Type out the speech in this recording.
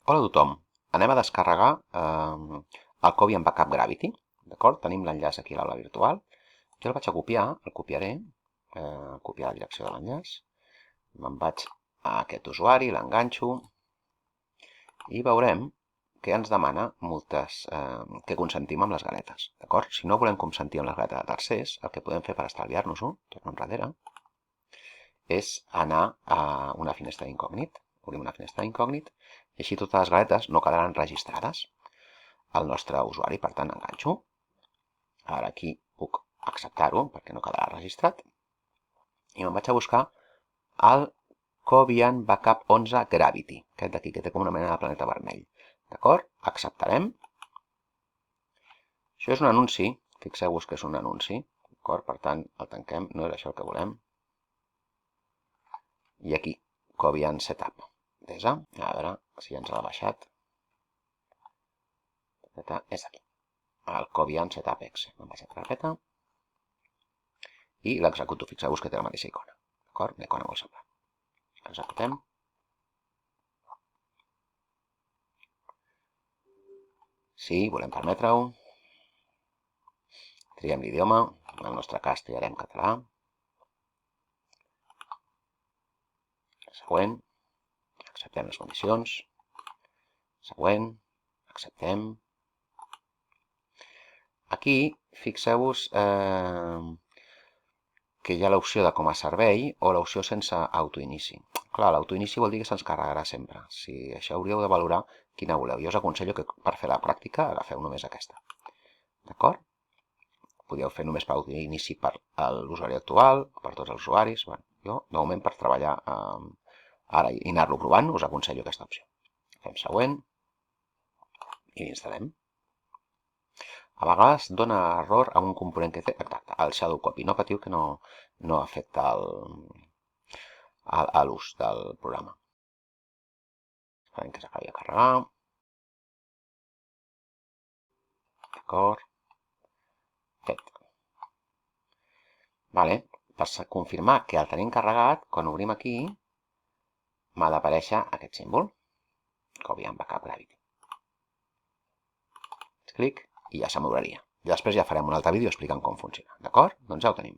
Hola a tothom, anem a descarregar el Covian Backup Gravity, d'acord? Tenim l'enllaç aquí a l'aula virtual. Jo el vaig a copiar, el copiaré, copiar la direcció de l'enllaç. Me'n vaig a aquest usuari, l'enganxo i veurem que ens demana que consentim amb les galetes, d'acord? Si no volem consentir amb les galetes de tercers, el que podem fer per estalviar-nos-ho, torno enrere, és anar a una finestra d'incògnit, obrim una finestra d'incògnit, i així totes les galetes no quedaran registrades al nostre usuari. Per tant, enganxo. Ara aquí puc acceptar-ho perquè no quedarà registrat. I me'n vaig a buscar el Covian Backup 11 Gravity, aquest d'aquí, que té com una mena de planeta vermell. D'acord? Acceptarem. Això és un anunci, fixeu-vos que és un anunci, d'acord? Per tant, el tanquem, no era això el que volem. I aquí, Covian Setup. Desa, a veure si ens l'ha baixat. És aquí, el Covian Setup Exe. Me'n vaig a carpeta i l'executo. Fixeu-vos que té la mateixa icona, d'acord? Una icona molt semblant. Executem. Sí, volem permetre-ho. Triem l'idioma, en el nostre cas triarem català. Següent, acceptem les condicions. Següent, acceptem. Aquí, fixeu-vos que hi ha l'opció de com a servei o l'opció sense autoinici. Clar, l'autoinici vol dir que se'ns carregarà sempre. Si això hauríeu de valorar quina voleu. Jo us aconsello que per fer la pràctica agafeu només aquesta. D'acord? Podeu fer només per autoinici per l'usuari actual, per tots els usuaris. Bueno, jo, de moment, per treballar ara i anar-lo provant, us aconsello aquesta opció. Fem següent i l'instal·lem. A vegades dona error a un component que té, exacte, el shadow copy. No patiu que no afecta l'ús del programa. Esperem que s'acabi de carregar. D'acord. Fet. Vale. Per confirmar que el tenim carregat, quan obrim aquí, m'ha d'aparèixer aquest símbol, Covian Backup Gravity. Clic i ja se m'obriria. I després ja farem un altre vídeo explicant com funciona. D'acord? Doncs ja ho tenim.